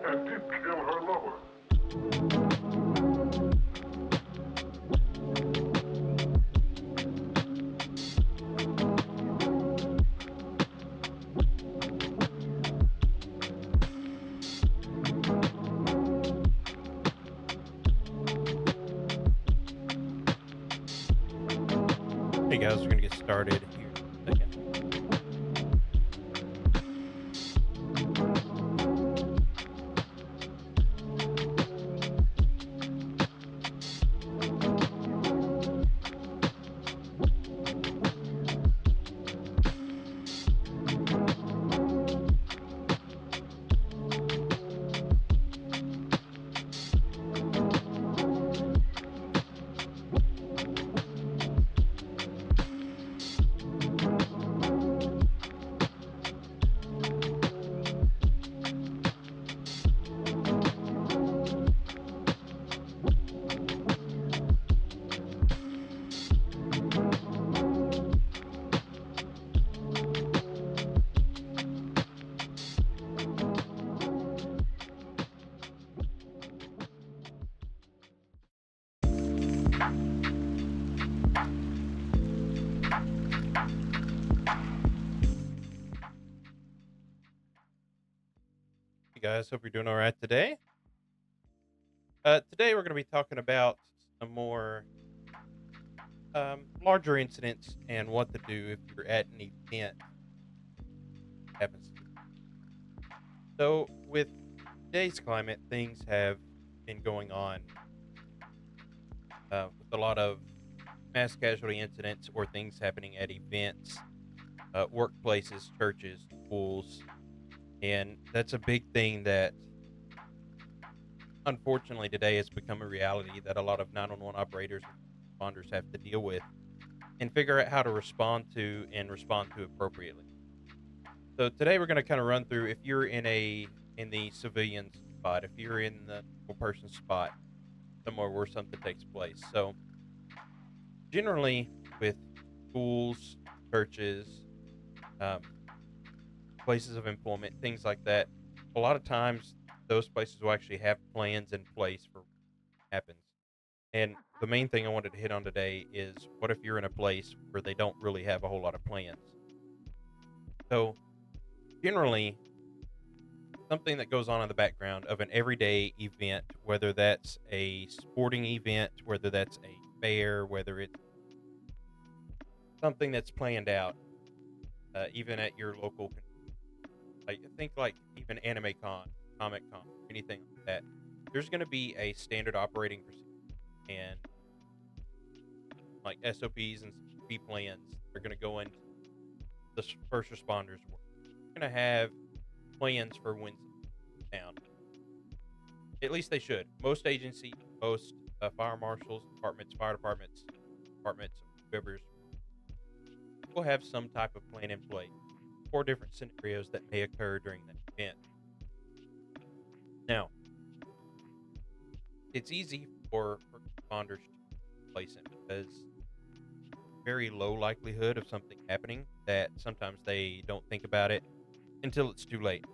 and did kill her lover. Hey guys, we're gonna get started here in a second. Hey guys, hope you're doing all right today. Today we're gonna be talking about some more larger incidents and what to do if you're at an event that happens. So, with today's climate, things have been going on with a lot of mass casualty incidents or things happening at events, workplaces, churches, schools, and that's a big thing that unfortunately today has become a reality that a lot of 911 operators and responders have to deal with and figure out how to respond to and respond to appropriately. So today we're going to kind of run through if you're in the civilian spot, if you're in the normal person spot, somewhere where something takes place. So generally with schools, churches, um, places of employment, things like that, a lot of times those places will actually have plans in place for what happens. And the main thing I wanted to hit on today is what if you're in a place where they don't really have a whole lot of plans? So, generally, something that goes on in the background of an everyday event, whether that's a sporting event, whether that's a fair, whether it's something that's planned out, even at your local, like think like even Anime Con, Comic Con, anything like that. There's going to be a standard operating procedure and like SOPs and B plans. They're going to go into the first responders work. We're going to have plans for when down. At least they should. Most agencies, most fire marshals, departments, fire departments, whoever's will have some type of plan in place for different scenarios that may occur during that event. Now, it's easy for first responders to place it because very low likelihood of something happening that sometimes they don't think about it until it's too late.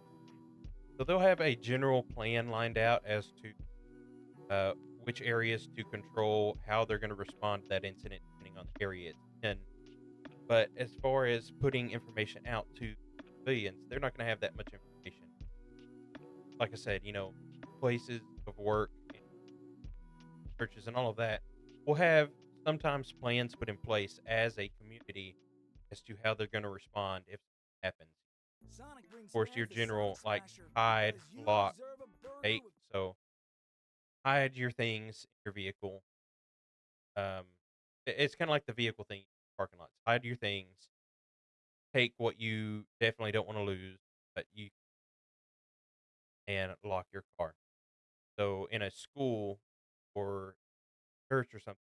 So they'll have a general plan lined out as to uh, which areas to control, how they're going to respond to that incident, depending on the area it's in. But as far as putting information out to civilians, they're not going to have that much information. Like I said, places of work, and churches, and all of that will have sometimes plans put in place as a community as to how they're going to respond if something happens. Of course, your general like hide, lock, take. So hide your things in your vehicle. It's kind of like the vehicle thing in parking lots. Hide your things. Take what you definitely don't want to lose, but you and lock your car. So in a school or church or something,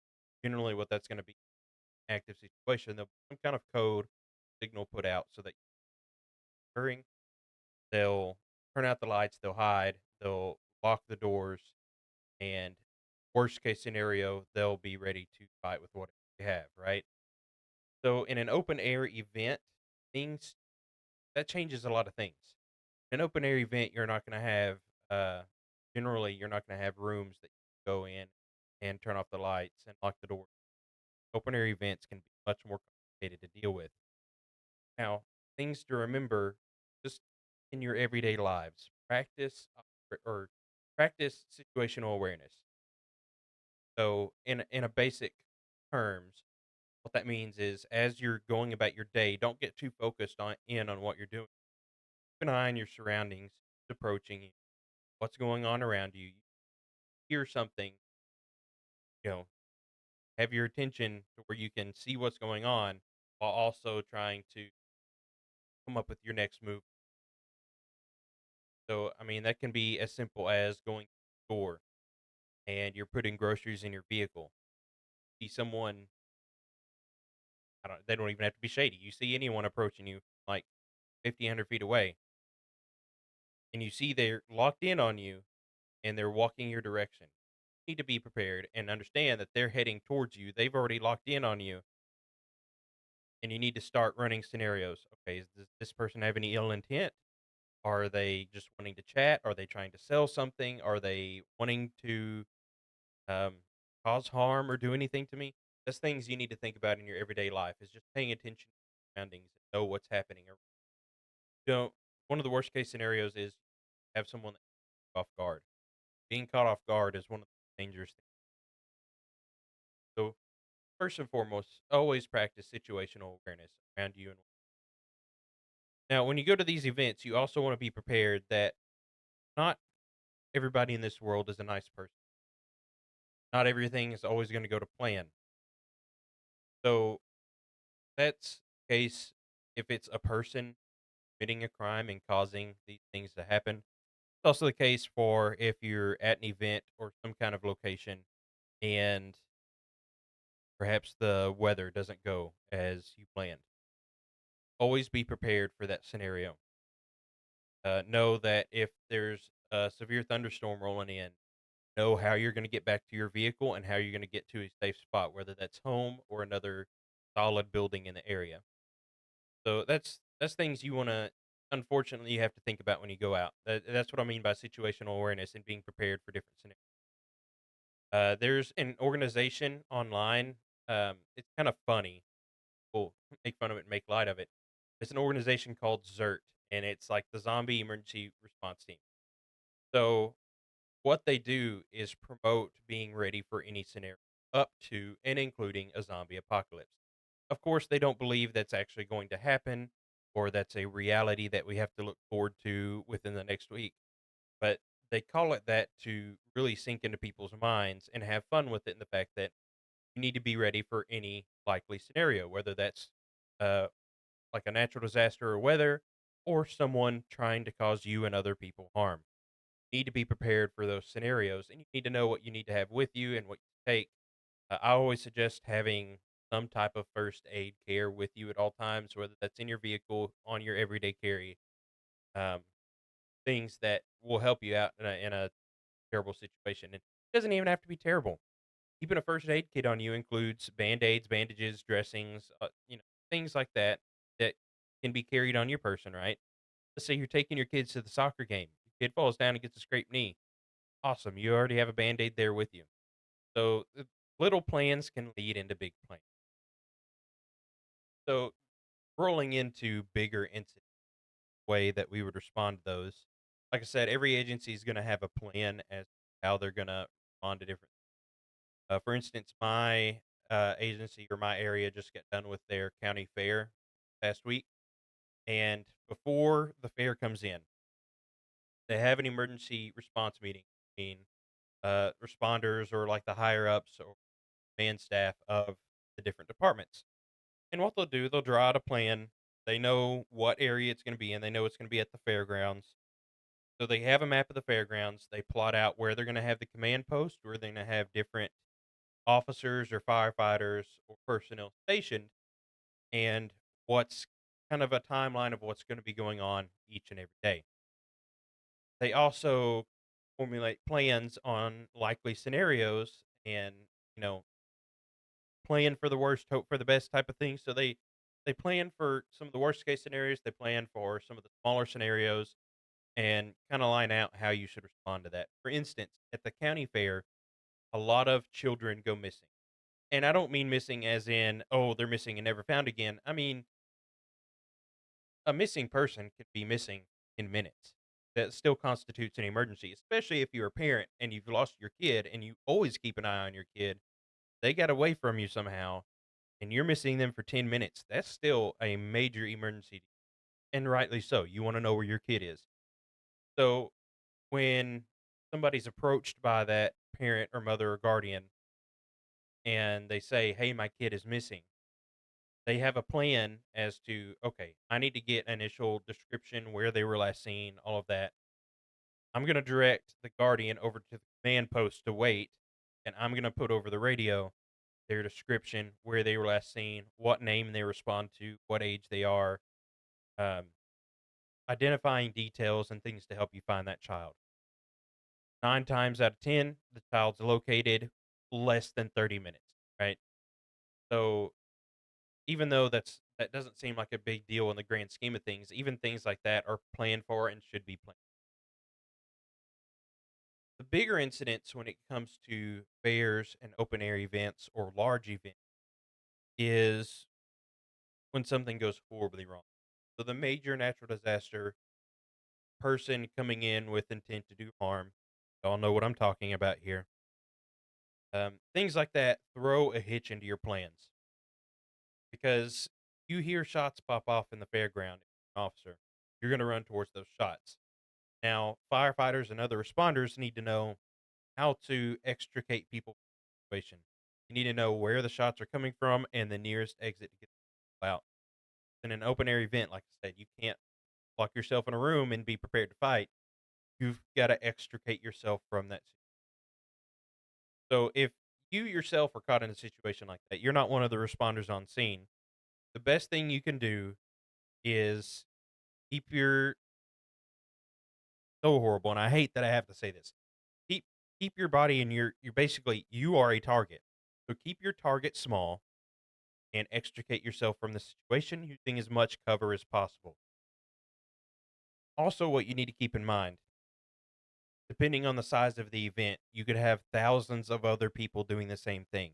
generally what that's going to be active situation, there'll be some kind of code signal put out so that during they'll turn out the lights, they'll hide, they'll lock the doors, and worst case scenario, they'll be ready to fight with what they have, right? So in an open air event, things that changes a lot of things. An open air event, you're not going to have uh, generally you're not going to have rooms that you go in and turn off the lights and lock the door. Open air events can be much more complicated to deal with. Now, things to remember just in your everyday lives: or practice situational awareness. So, in a basic terms, what that means is as you're going about your day, don't get too focused on what you're doing. Keep an eye on your surroundings, approaching you, what's going on around you. You hear something, you know, have your attention to where you can see what's going on while also trying to come up with your next move. So, I mean, that can be as simple as going to the store and you're putting groceries in your vehicle. See someone, I don't, they don't even have to be shady. You see anyone approaching you like 50, 100 feet away, and you see they're locked in on you and they're walking your direction. You need to be prepared and understand that they're heading towards you. They've already locked in on you, and you need to start running scenarios. Okay, does this person have any ill intent? Are they just wanting to chat? Are they trying to sell something? Are they wanting to um, cause harm or do anything to me? That's things you need to think about in your everyday life. Is just paying attention to your surroundings and know what's happening. One of the worst case scenarios is have someone that's off guard. Being caught off guard is one of the dangerous things. So first and foremost, always practice situational awareness around you. And now, when you go to these events, you also want to be prepared that not everybody in this world is a nice person. Not everything is always going to go to plan. So that's the case if it's a person committing a crime and causing these things to happen. It's also the case for if you're at an event or some kind of location and perhaps the weather doesn't go as you planned. Always be prepared for that scenario. Know that if there's a severe thunderstorm rolling in, know how you're going to get back to your vehicle and how you're going to get to a safe spot, whether that's home or another solid building in the area. So that's things you want to. Unfortunately, you have to think about when you go out. That's what I mean by situational awareness and being prepared for different scenarios. There's an organization online. It's kind of funny. People make fun of it and make light of it. It's an organization called ZERT, and it's like the Zombie Emergency Response Team. So what they do is promote being ready for any scenario, up to and including a zombie apocalypse. Of course, they don't believe that's actually going to happen or that's a reality that we have to look forward to within the next week. But they call it that to really sink into people's minds and have fun with it in the fact that you need to be ready for any likely scenario, whether that's uh, like a natural disaster or weather or someone trying to cause you and other people harm. Need to be prepared for those scenarios, and you need to know what you need to have with you and what you take. I always suggest having some type of first aid care with you at all times, whether that's in your vehicle, on your everyday carry, um, things that will help you out in a terrible situation. And it doesn't even have to be terrible. Keeping a first aid kit on you includes band aids, bandages, dressings, things like that that can be carried on your person, right? Let's say you're taking your kids to the soccer game. Your kid falls down and gets a scraped knee. Awesome. You already have a band-aid there with you. So little plans can lead into big plans. So rolling into bigger incident way that we would respond to those. Like I said, every agency is going to have a plan as to how they're going to respond to different. For instance, my agency or my area just got done with their county fair last week, and before the fair comes in, they have an emergency response meeting between responders or like the higher ups or man staff of the different departments. And what they'll do, they'll draw out a plan. They know what area it's going to be in. They know it's going to be at the fairgrounds. So they have a map of the fairgrounds. They plot out where they're going to have the command post, where they're going to have different officers or firefighters or personnel stationed, and what's kind of a timeline of what's going to be going on each and every day. They also formulate plans on likely scenarios and, you know, plan for the worst, hope for the best type of thing. So they plan for some of the worst case scenarios. They plan for some of the smaller scenarios, and kind of line out how you should respond to that. For instance, at the county fair, a lot of children go missing. And I don't mean missing as in, oh, they're missing and never found again. I mean, a missing person could be missing in minutes. That still constitutes an emergency, especially if you're a parent and you've lost your kid and you always keep an eye on your kid. They got away from you somehow and you're missing them for 10 minutes. That's still a major emergency. And rightly so. You want to know where your kid is. So when somebody's approached by that parent or mother or guardian and they say, "Hey, my kid is missing," they have a plan as to, okay, I need to get initial description where they were last seen, all of that. I'm going to direct the guardian over to the command post to wait, and I'm going to put over the radio their description, where they were last seen, what name they respond to, what age they are, um, identifying details and things to help you find that child. 9 times out of 10, the child's located less than 30 minutes, right? So even though that doesn't seem like a big deal in the grand scheme of things, even things like that are planned for and should be planned. The bigger incidents when it comes to fairs and open air events or large events is when something goes horribly wrong. So the major natural disaster, person coming in with intent to do harm, y'all know what I'm talking about here. Things like that throw a hitch into your plans because you hear shots pop off in the fairground, officer, you're going to run towards those shots. Now, firefighters and other responders need to know how to extricate people from the situation. You need to know where the shots are coming from and the nearest exit to get people out. In an open air event, like I said, you can't lock yourself in a room and be prepared to fight. You've got to extricate yourself from that. So if you yourself are caught in a situation like that, you're not one of the responders on scene. The best thing you can do is keep your so horrible, and I hate that I have to say this. Keep keep your body and you're basically you are a target. So keep your target small and extricate yourself from the situation using as much cover as possible. Also, what you need to keep in mind, depending on the size of the event, you could have thousands of other people doing the same thing.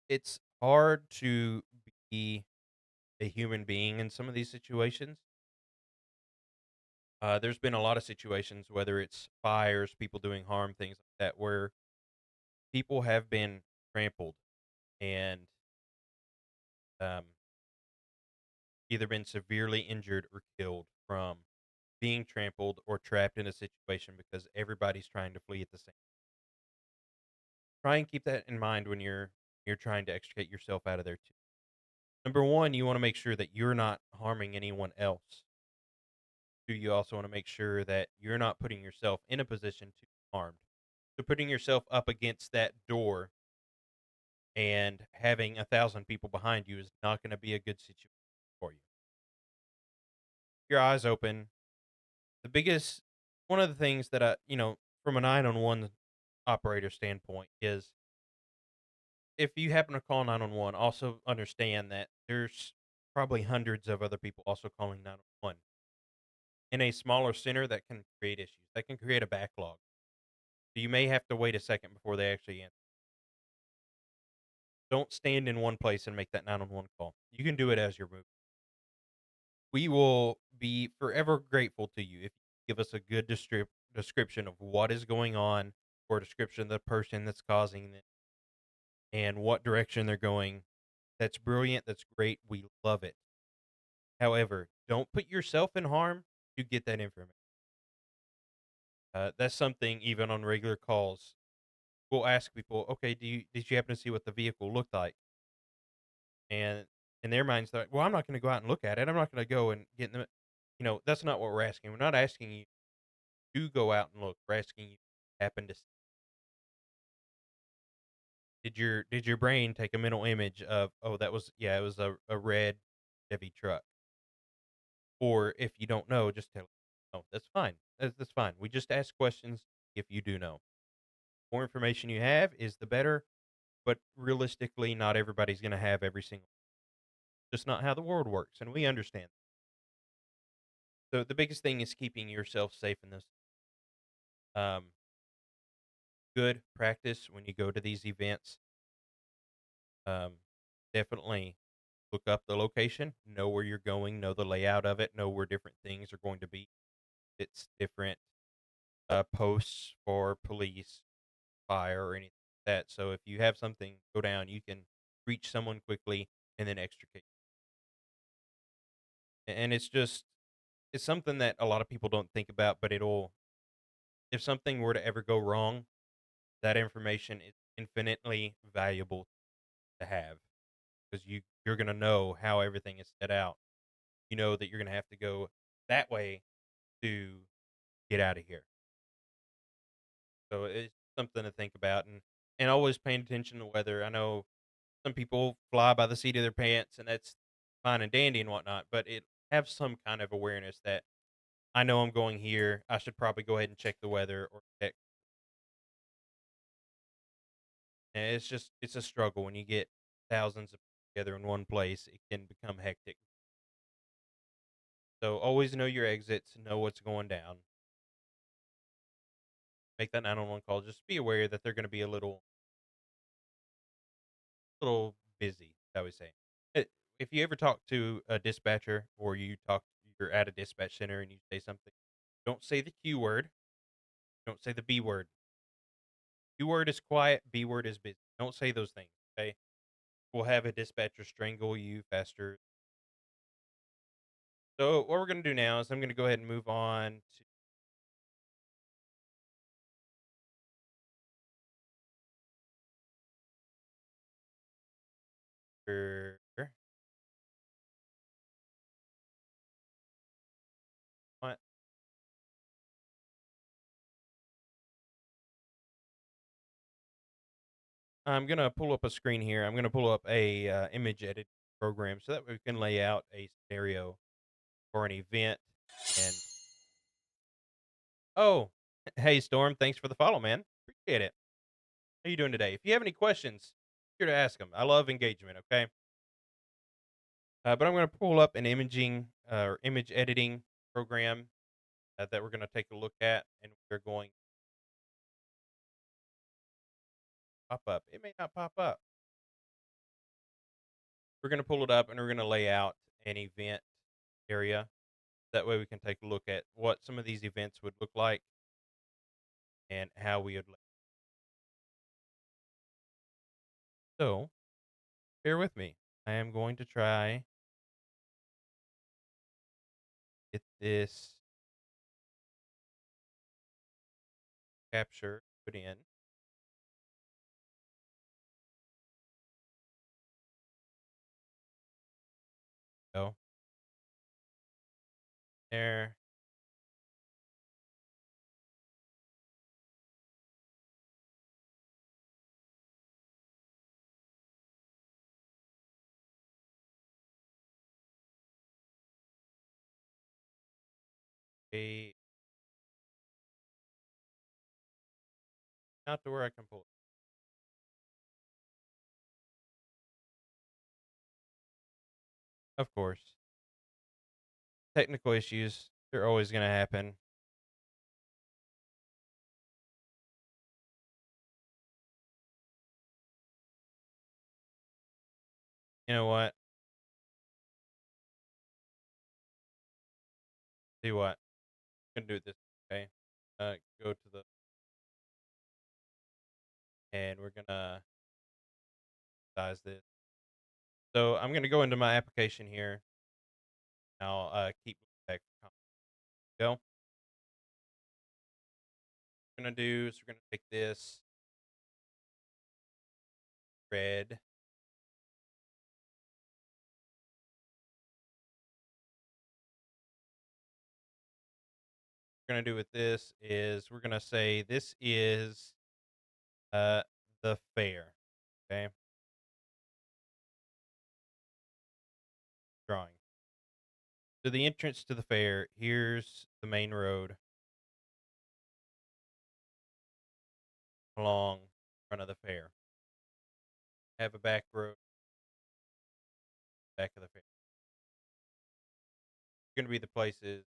It's hard to be a human being in some of these situations. There's been a lot of situations, whether it's fires, people doing harm, things like that, where people have been trampled and um, either been severely injured or killed from being trampled or trapped in a situation because everybody's trying to flee at the same. Try and keep that in mind when you're trying to extricate yourself out of there too. Number one, you want to make sure that you're not harming anyone else. Two, you also want to make sure that you're not putting yourself in a position to be harmed. So putting yourself up against that door and having 1,000 people behind you is not going to be a good situation for you. Your eyes open. The biggest one of the things that from a 911 operator standpoint is if you happen to call 911, also understand that there's probably hundreds of other people also calling 911 in a smaller center that can create issues. That can create a backlog. So you may have to wait a second before they actually answer. Don't stand in one place and make that 911 call. You can do it as you're moving. We will be forever grateful to you if you give us a good description of what is going on or a description of the person that's causing it and what direction they're going. That's brilliant. That's great. We love it. However, don't put yourself in harm to get that information. That's something even on regular calls. We'll ask people, okay, did you happen to see what the vehicle looked like? And in their minds, they're like, well, I'm not going to go out and look at it. I'm not going to go and get in the, that's not what we're asking. We're not asking you to go out and look. We're asking you happen to did your brain take a mental image of, oh, that was, yeah, it was a red Chevy truck. Or if you don't know, just tell, oh, that's fine. That's fine. We just ask questions if you do know. More information you have is the better, but realistically, not everybody's going to have every single. Just not how the world works, and we understand. So the biggest thing is keeping yourself safe in this. Um, Good practice when you go to these events. Um, Definitely look up the location, know where you're going, know the layout of it, know where different things are going to be. It's different posts for police, fire, or anything like that. So if you have something go down, you can reach someone quickly and then extricate. And it's something that a lot of people don't think about, but it'll if something were to ever go wrong, that information is infinitely valuable to have because you're gonna know how everything is set out. You know that you're gonna have to go that way to get out of here. So it's something to think about and always paying attention to weather. I know some people fly by the seat of their pants and that's fine and dandy and whatnot, but it have some kind of awareness that I know I'm going here. I should probably go ahead and check the weather or check. And it's a struggle when you get thousands of people together in one place. It can become hectic. So always know your exits, know what's going down. Make that 911 call. Just be aware that they're going to be a little busy, I would say. Uh, If you ever talk to a dispatcher or you're at a dispatch center and you say something, don't say the Q word. Don't say the B word. Q word is quiet. B word is busy. Don't say those things. Okay. We'll have a dispatcher strangle you faster. So what we're going to do now is I'm going to go ahead and move on to what I'm going to pull up a screen here. I'm going to pull up a image edit program so that we can lay out a scenario for an event. And oh, hey Storm, thanks for the follow, man. Appreciate it. How you doing today? If you have any questions, here to ask them. I love engagement. Okay, but I'm going to pull up an imaging or image editing program that we're going to take a look at, and we're going to pop up. It may not pop up. We're going to pull it up, and we're going to lay out an event area. That way, we can take a look at what some of these events would look like and how we would. So, bear with me. I am going to try get this capture put in. Go there. A not to where I can pull it. Of course, technical issues. They're always going to happen. You know what? See what? I'm gonna do it this way. Go to the and we're gonna size this. So I'm gonna go into my application here. I'll keep that go. We're gonna do is we're gonna take this red. We're gonna do with this is we're gonna say this is uh the fair. Okay, drawing. So the entrance to the fair. Here's the main road along front of the fair. Have a back road back of the fair. Gonna be the places.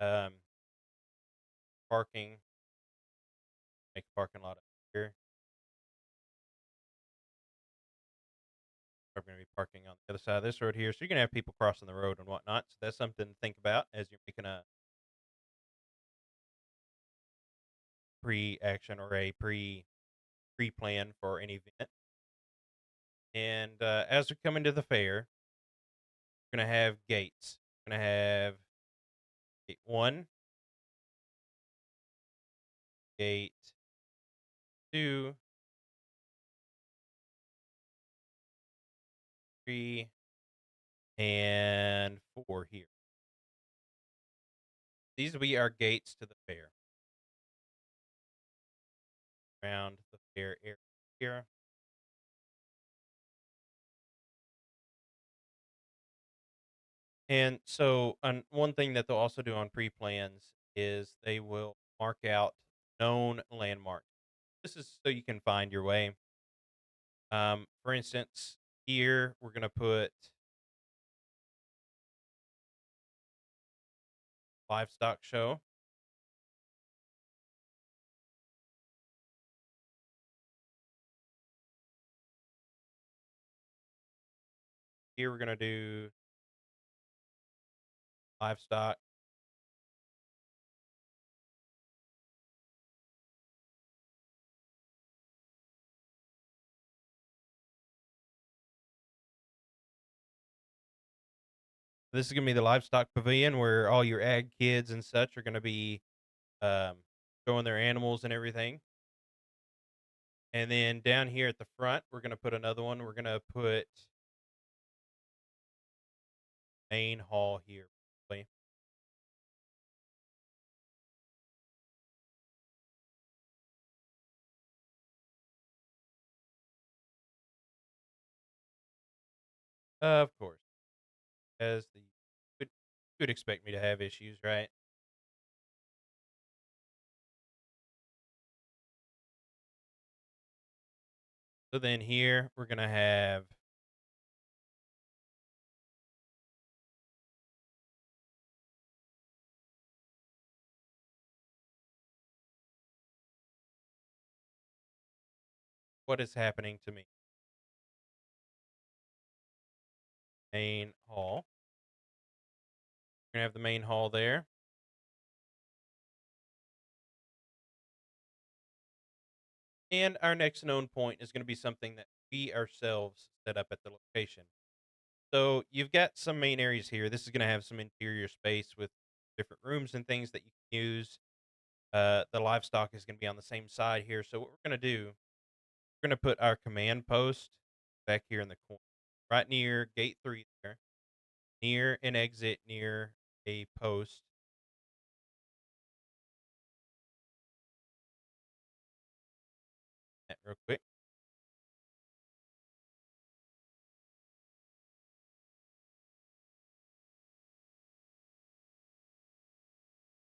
Um, parking, make a parking lot up here. We're going to be parking on the other side of this road here. So you're going to have people crossing the road and whatnot. So that's something to think about as you're making a pre-action or a pre-plan for an event. And as we come into the fair, we're going to have gates. We're going to have gate one, gate two, three, and four here. These will be our gates to the fair around the fair area here. And so, one thing that they'll also do on pre plans is they will mark out known landmarks. This is so you can find your way. For instance, here we're going to put livestock show. Here we're going to do livestock. This is going to be the livestock pavilion where all your ag kids and such are going to be um, showing their animals and everything. And then down here at the front, we're going to put another one. We're going to put main hall here. Probably. Of course, as the would, you would expect me to have issues, right? So then here we're going to have what is happening to me. Main hall. We're going to have the main hall there. And our next known point is going to be something that we ourselves set up at the location. So you've got some main areas here. This is going to have some interior space with different rooms and things that you can use. The livestock is going to be on the same side here. So what we're going to do, we're going to put our command post back here in the corner, right near gate 3 there, near an exit, near a post. That real quick.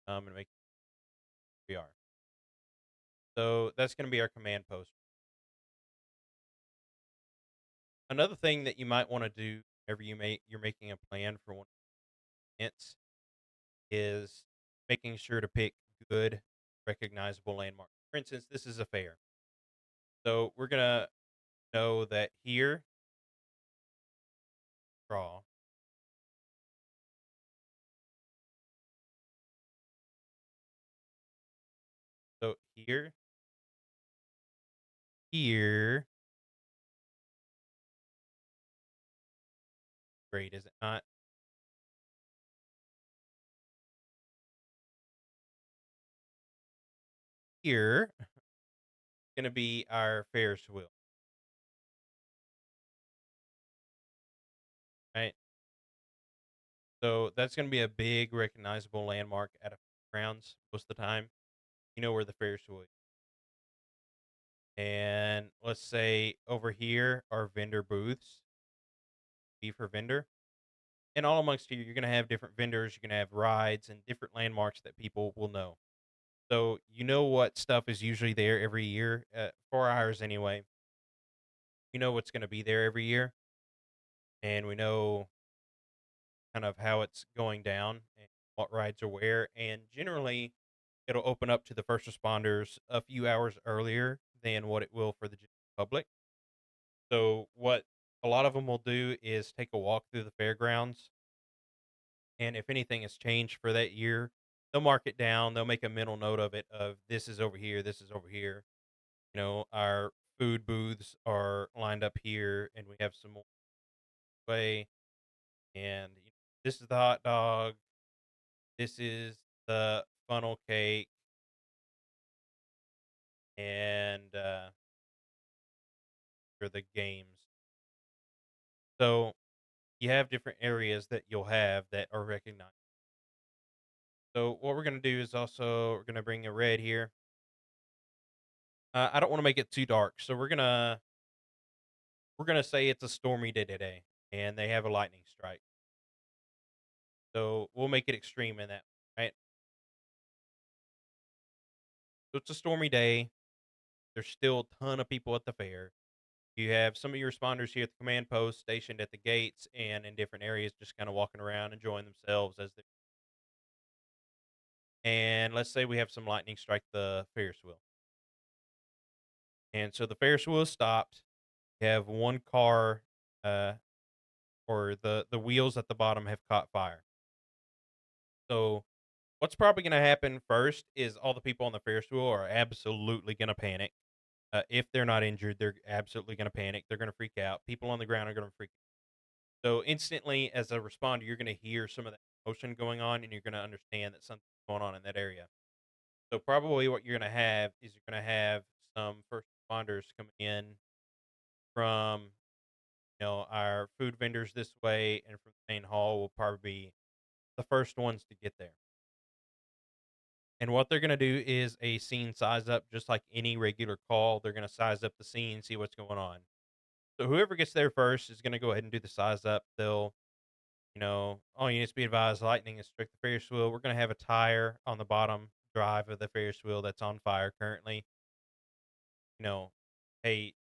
And make we are. So that's going to be our command post. Another thing that you might want to do whenever you're making a plan for one of the events is making sure to pick good recognizable landmarks. For instance, this is a fair. So we're gonna know that here, draw. So here, great, is it not? Here gonna be our Ferris wheel, right? So that's gonna be a big recognizable landmark at a grounds most of the time. You know where the Ferris wheel is. And let's say over here are vendor booths, B for vendor. And all amongst you, you're going to have different vendors. You're going to have rides and different landmarks that people will know. So you know what stuff is usually there every year, 4 hours anyway. You know what's going to be there every year, and we know kind of how it's going down. what rides are where, and generally it'll open up to the first responders a few hours earlier than what it will for the general public. So what a lot of them will do is take a walk through the fairgrounds, and if anything has changed for that year, they'll mark it down. They'll make a mental note of it of this is over here, this is over here. Our food booths are lined up here, and we have some more way. And this is the hot dog. This is the funnel cake, and for the games. So you have different areas that you'll have that are recognized. So what we're gonna do is also we're gonna bring a red here. I don't want to make it too dark, so we're gonna say it's a stormy day today, and they have a lightning strike. So we'll make it extreme in that, right? So it's a stormy day. There's still a ton of people at the fair. You have some of your responders here at the command post stationed at the gates and in different areas, just kind of walking around, enjoying themselves as they. And let's say we have some lightning strike the Ferris wheel, and so the Ferris wheel is stopped. You have one car, uh, or the wheels at the bottom have caught fire. So what's probably going to happen first is all the people on the Ferris wheel are absolutely going to panic. If they're not injured, they're absolutely going to panic. They're going to freak out. People on the ground are going to freak. So instantly, as a responder, you're going to hear some of that motion going on, and you're going to understand that something's going on in that area. So probably what you're going to have is you're going to have some first responders coming in from our food vendors this way, and from the main hall will probably be the first ones to get there. And what they're going to do is a scene size up, just like any regular call. They're going to size up the scene, see what's going on. So whoever gets there first is going to go ahead and do the size up. They'll all units be advised, lightning has struck the Ferris wheel. We're going to have a tire on the bottom drive of the Ferris wheel that's on fire currently. You know, hey,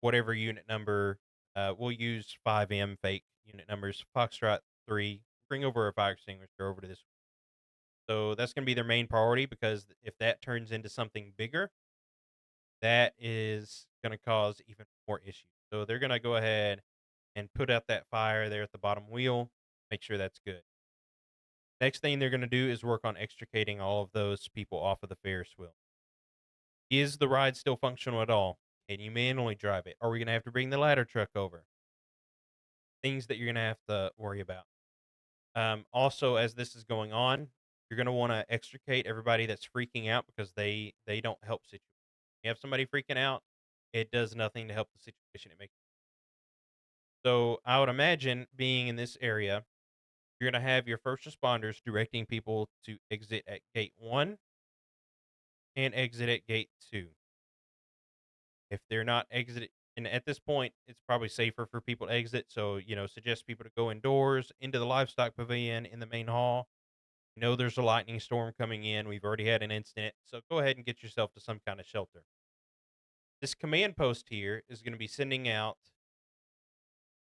whatever unit number, we'll use 5M fake unit numbers. Foxtrot 3, bring over a fire extinguisher over to this. So that's going to be their main priority, because if that turns into something bigger, that is going to cause even more issues. So they're going to go ahead and put out that fire there at the bottom wheel, make sure that's good. Next thing they're going to do is work on extricating all of those people off of the Ferris wheel. Is the ride still functional at all? Can you manually drive it? Are we going to have to bring the ladder truck over? Things that you're going to have to worry about. Also, as this is going on, you're going to want to extricate everybody that's freaking out, because they don't help situation. You have somebody freaking out, it does nothing to help the situation. It makes so I would imagine, being in this area, you're going to have your first responders directing people to exit at gate 1 and exit at gate 2. If they're not exited, and at this point, it's probably safer for people to exit. So, suggest people to go indoors into the livestock pavilion in the main hall. There's a lightning storm coming in. We've already had an incident. So go ahead and get yourself to some kind of shelter. This command post here is going to be sending out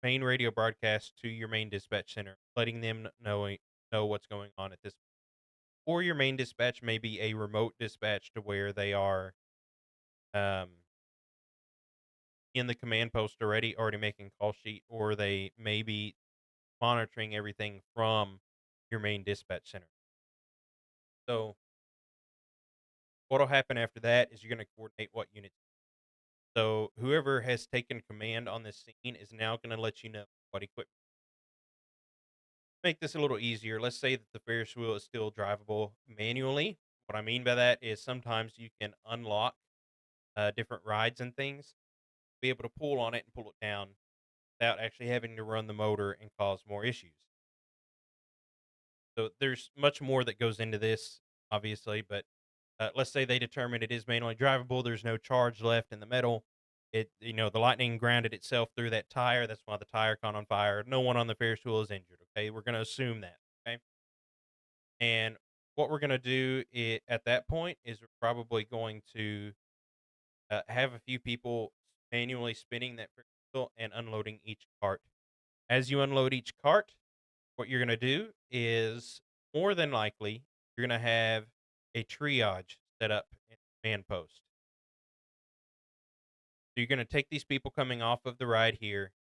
main radio broadcast to your main dispatch center, letting them know what's going on at this. Or your main dispatch may be a remote dispatch to where they are um, in the command post already making call sheet, or they may be monitoring everything from your main dispatch center. So what'll happen after that is you're going to coordinate what unit. So whoever has taken command on this scene is now going to let you know what equipment. Make this a little easier. Let's say that the Ferris wheel is still drivable manually. What I mean by that is sometimes you can unlock different rides and things, be able to pull on it and pull it down without actually having to run the motor and cause more issues. So there's much more that goes into this, obviously, but let's say they determine it is manually drivable. There's no charge left in the metal. The lightning grounded itself through that tire. That's why the tire caught on fire. No one on the Ferris wheel is injured. Okay, we're going to assume that. Okay, and what we're going to do at that point is we're probably going to have a few people manually spinning that Ferris wheel and unloading each cart. As you unload each cart, what you're going to do is more than likely you're going to have a triage set up in the command post. So you're going to take these people coming off of the ride here,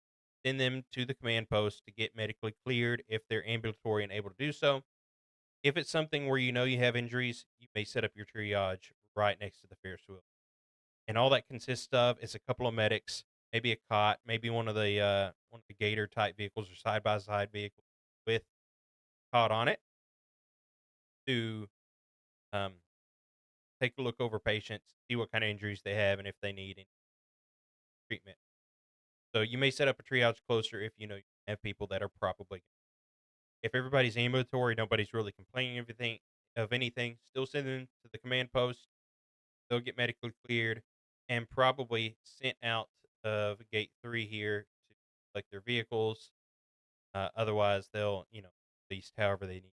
send them to the command post to get medically cleared if they're ambulatory and able to do so. If it's something where you know you have injuries, you may set up your triage right next to the Ferris wheel. And all that consists of is a couple of medics, maybe a cot, maybe one of the Gator type vehicles or side by side vehicles with cot on it to um, take a look over patients, see what kind of injuries they have, and if they need any treatment. So you may set up a triage closer if you know you have people that are probably. If everybody's ambulatory, nobody's really complaining of anything. Still send them to the command post. They'll get medically cleared and probably sent out of gate 3 here to collect their vehicles. Otherwise, they'll least however they need.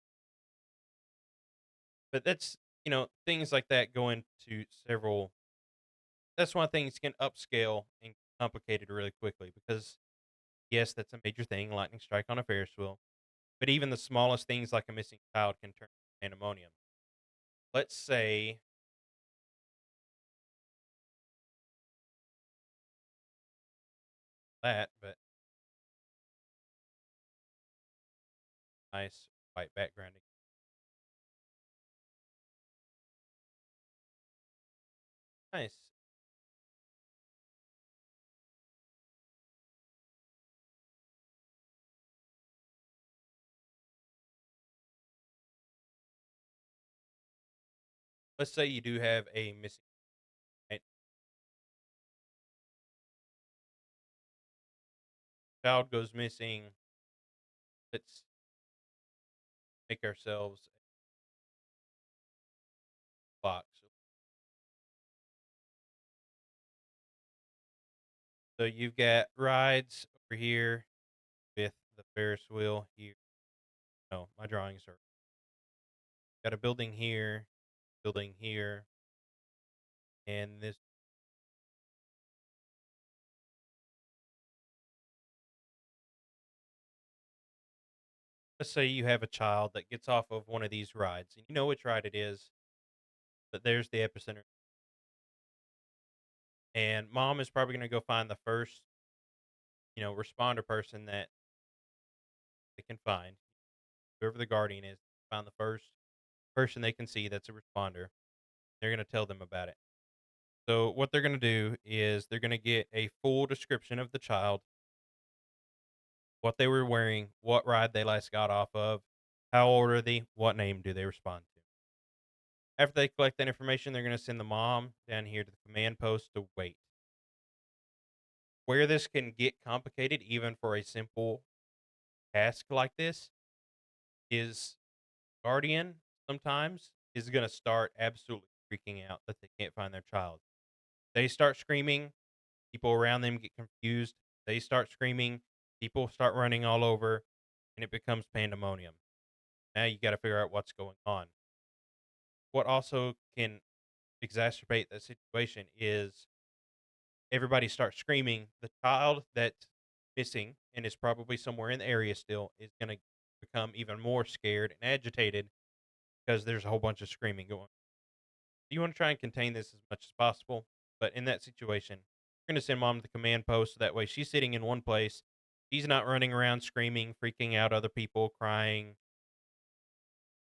But that's things like that go into several. That's why things can upscale and complicated really quickly because yes, that's a major thing, lightning strike on a Ferris wheel. But even the smallest things like a missing child can turn into pandemonium. Let's say that, but nice white background. Nice. Let's say you do have a missing right? Child goes missing. Let's make ourselves a box. So you've got rides over here with the Ferris wheel here. No, my drawings are got a building here, and this. Let's say you have a child that gets off of one of these rides, and you know which ride it is, but there's the epicenter. And mom is probably going to go find the first, responder person that they can find, whoever the guardian is, find the first person they can see that's a responder. They're going to tell them about it. So what they're going to do is they're going to get a full description of the child, what they were wearing, what ride they last got off of, how old are they, what name do they respond to. After they collect that information, they're going to send the mom down here to the command post to wait. Where this can get complicated, even for a simple task like this, is guardian sometimes is going to start absolutely freaking out that they can't find their child. They start screaming, people around them get confused. They start screaming, people start running all over, and it becomes pandemonium. Now you got to figure out what's going on. What also can exacerbate that situation is everybody starts screaming. The child that's missing and is probably somewhere in the area still is going to become even more scared and agitated because there's a whole bunch of screaming going. You want to try and contain this as much as possible, but in that situation, you're going to send mom to the command post so that way she's sitting in one place. She's not running around screaming, freaking out other people, crying,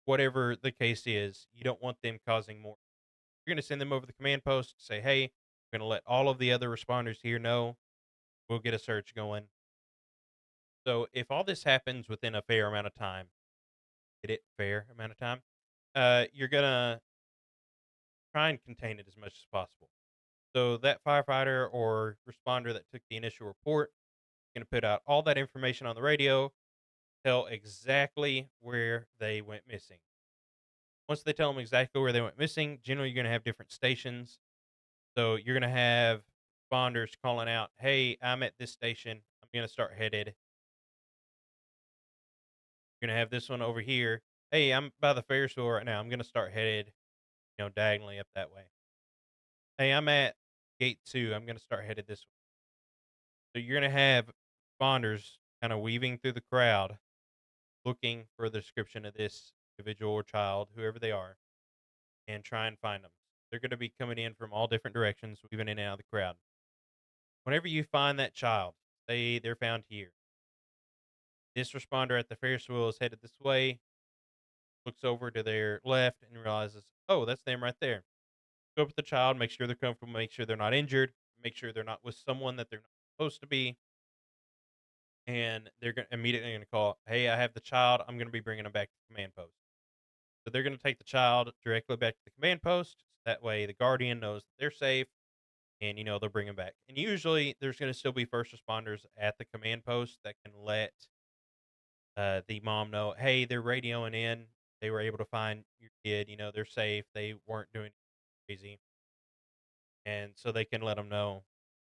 whatever the case is. You don't want them causing more. You're going to send them over the command post, say, hey, we're going to let all of the other responders here know. We'll get a search going. So if all this happens within a fair amount of time, get it fair amount of time, you're gonna try and contain it as much as possible. So that firefighter or responder that took the initial report is gonna put out all that information on the radio, tell exactly where they went missing. Once they tell them exactly where they went missing, generally you're gonna have different stations. So you're gonna have responders calling out, "Hey, I'm at this station. I'm gonna start headed." You're gonna have this one over here. Hey, I'm by the Ferris wheel right now. I'm gonna start headed, diagonally up that way. Hey, I'm at gate 2. I'm gonna start headed this way. So you're gonna have responders kind of weaving through the crowd, looking for the description of this individual or child, whoever they are, and try and find them. They're going to be coming in from all different directions, weaving in and out of the crowd. Whenever you find that child, say they're found here, this responder at the Ferris wheel is headed this way, looks over to their left and realizes, oh, that's them right there. Go up with the child, make sure they're comfortable, make sure they're not injured, make sure they're not with someone that they're not supposed to be, and they're gonna immediately gonna call, "Hey, I have the child. I'm gonna be bringing them back to the command post." So they're gonna take the child directly back to the command post. That way, the guardian knows that they're safe, and they'll bring them back. And usually, there's gonna still be first responders at the command post that can let the mom know, "Hey, they're radioing in. They were able to find your kid. They're safe. They weren't doing crazy." And so they can let them know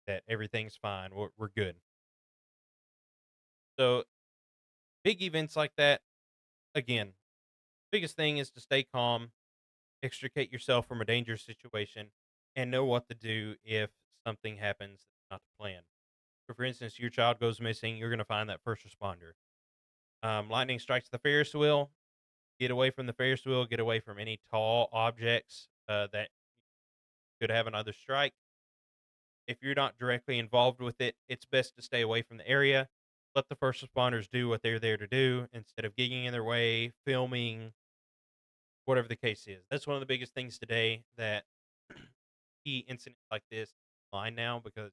that everything's fine. We're good. So big events like that, again, biggest thing is to stay calm, extricate yourself from a dangerous situation, and know what to do if something happens that's not the plan. So, for instance, your child goes missing, you're going to find that first responder. Lightning strikes the Ferris wheel. Get away from the Ferris wheel. Get away from any tall objects that could have another strike. If you're not directly involved with it, it's best to stay away from the area. Let the first responders do what they're there to do instead of getting in their way, filming, whatever the case is. That's one of the biggest things today that key incidents like this online now because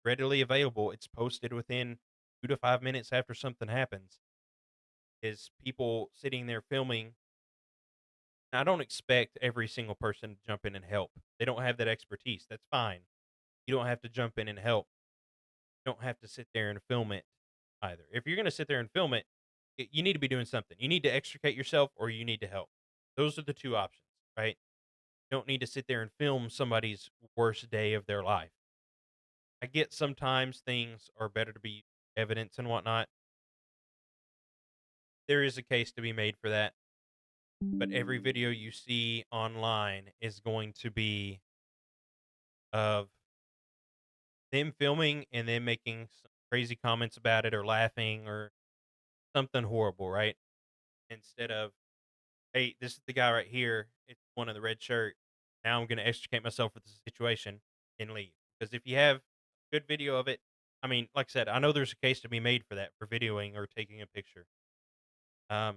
readily available. It's posted within 2 to 5 minutes after something happens. Is people sitting there filming? I don't expect every single person to jump in and help. They don't have that expertise. That's fine. You don't have to jump in and help. You don't have to sit there and film it either. If you're going to sit there and film it, you need to be doing something. You need to extricate yourself or you need to help. Those are the two options, right? You don't need to sit there and film somebody's worst day of their life. I get sometimes things are better to be evidence and whatnot. There is a case to be made for that, but every video you see online is going to be of them filming and then making some crazy comments about it or laughing or something horrible, right? Instead of, hey, this is the guy right here. It's one in the red shirt. Now I'm going to extricate myself with the situation and leave. Because if you have good video of it, I mean, like I said, I know there's a case to be made for that, for videoing or taking a picture. Um,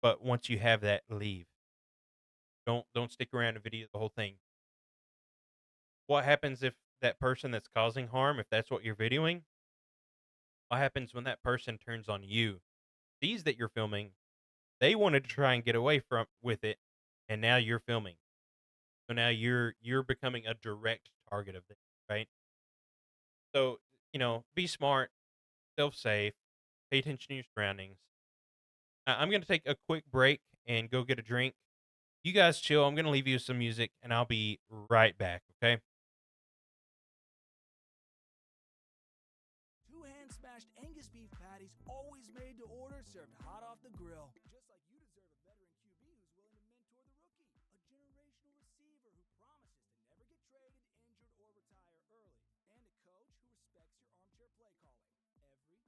but once you have that, leave. Don't stick around and video the whole thing. What happens if that person that's causing harm, if that's what you're videoing, what happens when that person turns on you, sees that you're filming, they wanted to try and get away from with it, and now you're filming. So now you're becoming a direct target of this, right? So, be smart, self safe, pay attention to your surroundings. I'm gonna take a quick break and go get a drink. You guys chill. I'm gonna leave you some music and I'll be right back, okay? Two hand smashed Angus beef patties, always made to order, served hot off the grill. Just like you deserve a veteran QB who's willing to mentor the rookie. A generational receiver who promises to never get traded, injured, or retire early. And a coach who respects your armchair play calling. Every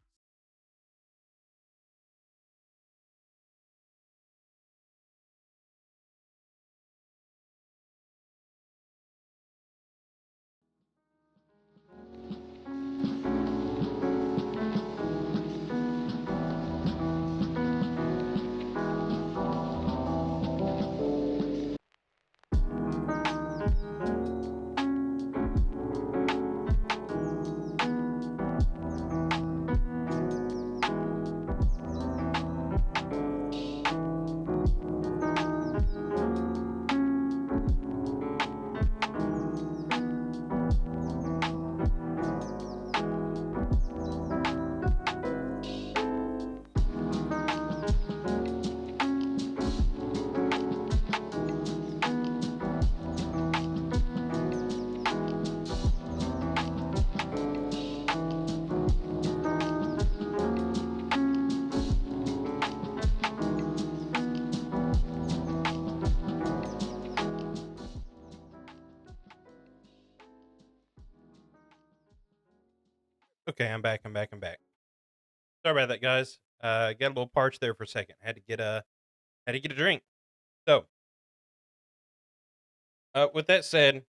Okay, I'm back. I'm back. I'm back. Sorry about that, guys. Got a little parched there for a second. Had to get Had to get a drink. So, with that said,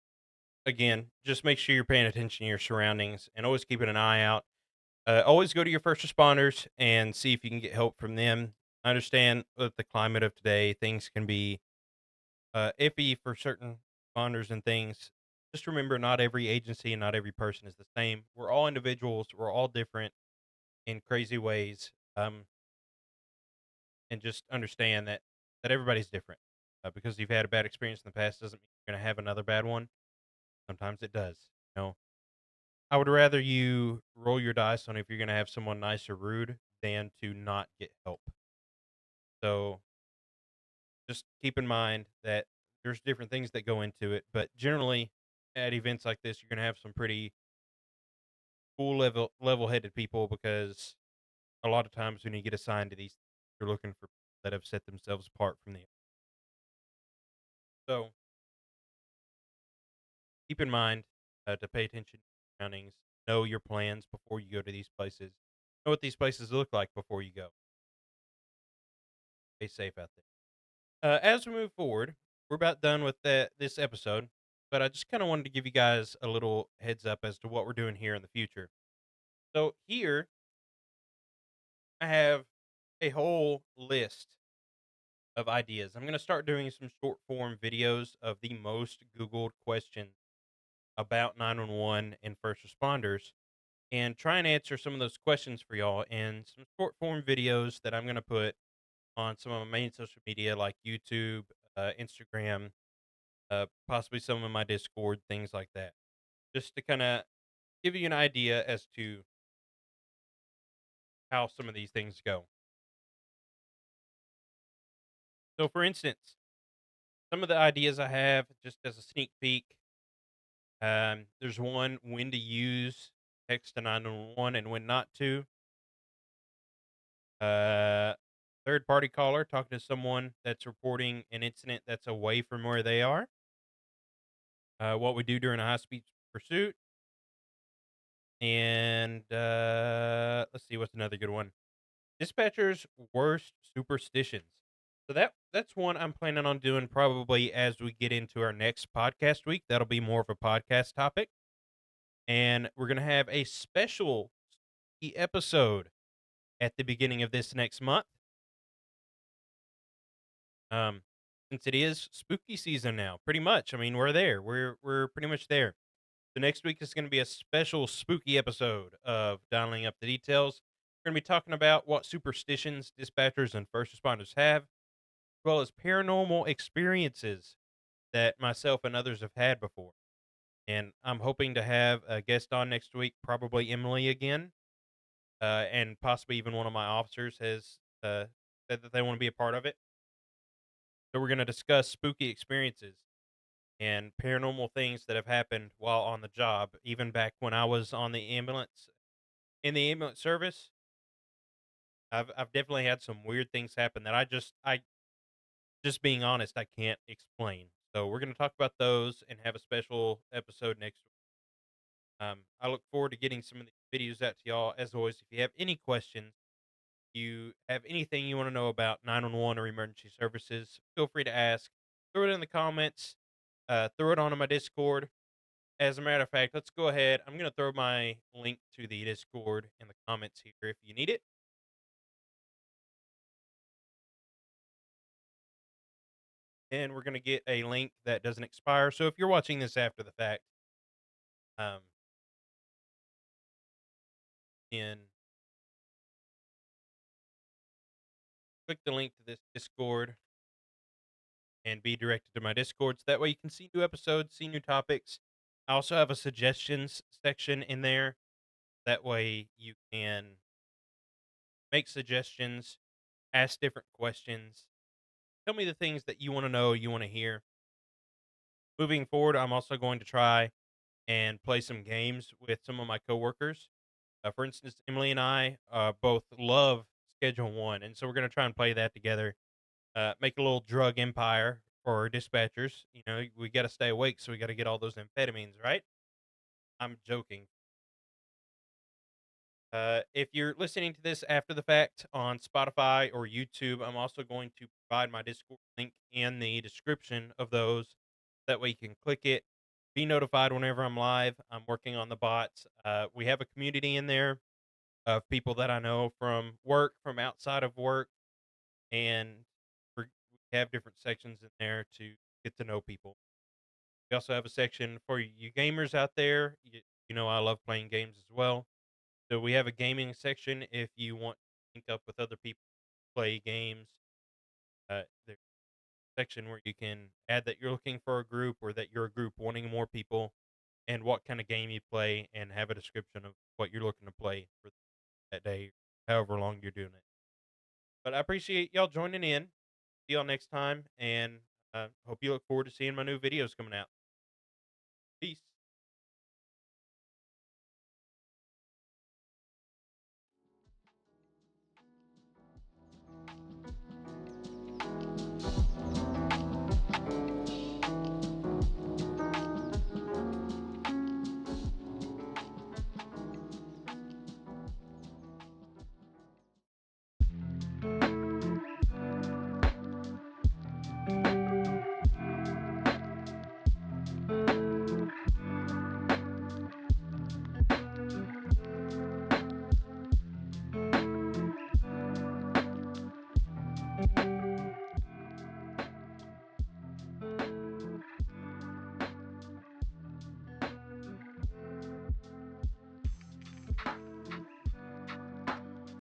again, just make sure you're paying attention to your surroundings and always keeping an eye out. Always go to your first responders and see if you can get help from them. I understand with the climate of today, things can be iffy for certain responders and things. Just remember, not every agency and not every person is the same. We're all individuals. We're all different in crazy ways. And just understand that everybody's different. Because you've had a bad experience in the past doesn't mean you're going to have another bad one. Sometimes it does. You know, I would rather you roll your dice on if you're going to have someone nice or rude than to not get help. So just keep in mind that there's different things that go into it, but generally at events like this, you're going to have some pretty cool level-headed people because a lot of times when you get assigned to these, you're looking for people that have set themselves apart from the. So keep in mind to pay attention to your surroundings, know your plans before you go to these places, know what these places look like before you go. Stay safe out there. As we move forward, we're about done with this episode, but I just kind of wanted to give you guys a little heads up as to what we're doing here in the future. So here I have a whole list of ideas. I'm going to start doing some short form videos of the most Googled questions about 911 and first responders and try and answer some of those questions for y'all in some short form videos that I'm going to put on some of my main social media like YouTube, Instagram, possibly some of my Discord, things like that. Just to kind of give you an idea as to how some of these things go. So, for instance, some of the ideas I have, just as a sneak peek, there's one when to use text to 911 and when not to. Uh, third party caller talking to someone that's reporting an incident that's away from where they are. What we do during a high speed pursuit. And let's see, what's another good one? Dispatcher's worst superstitions. So that's one I'm planning on doing probably as we get into our next podcast week. That'll be more of a podcast topic. And we're gonna have a special episode at the beginning of this next month. Um, since it is spooky season now, pretty much. I mean, we're there. We're pretty much there. The next week is going to be a special spooky episode of Dialing Up the Details. We're going to be talking about what superstitions dispatchers and first responders have, as well as paranormal experiences that myself and others have had before. And I'm hoping to have a guest on next week, probably Emily again, and possibly even one of my officers has said that they want to be a part of it. So we're going to discuss spooky experiences and paranormal things that have happened while on the job, even back when I was on the ambulance in the ambulance service. I've definitely had some weird things happen that I just being honest, I can't explain. So we're going to talk about those and have a special episode next week. I look forward to getting some of these videos out to y'all. As always, if you have any questions, you have anything you want to know about 911 or emergency services, feel free to ask. Throw it in the comments. Throw it onto my Discord. As a matter of fact, let's go ahead. I'm going to throw my link to the Discord in the comments here if you need it. And we're going to get a link that doesn't expire. So if you're watching this after the fact, um, then click the link to this Discord and be directed to my Discord. So that way you can see new episodes, see new topics. I also have a suggestions section in there. That way you can make suggestions, ask different questions, tell me the things that you want to know, you want to hear. Moving forward, I'm also going to try and play some games with some of my coworkers. For instance, Emily and I both love Schedule One, and so we're going to try and play that together. Make a little drug empire for our dispatchers. You know, we got to stay awake, so we got to get all those amphetamines, right? I'm joking. If you're listening to this after the fact on Spotify or YouTube, I'm also going to provide my Discord link in the description of those. That way you can click it, be notified whenever I'm live. I'm working on the bots. We have a community in there of people that I know from work, from outside of work, and we have different sections in there to get to know people. We also have a section for you gamers out there. You know, I love playing games as well. So we have a gaming section if you want to link up with other people, play games. There's a section where you can add that you're looking for a group or that you're a group wanting more people and what kind of game you play and have a description of what you're looking to play for that day, however long you're doing it. But I appreciate y'all joining in. See y'all next time, and hope you look forward to seeing my new videos coming out. Peace.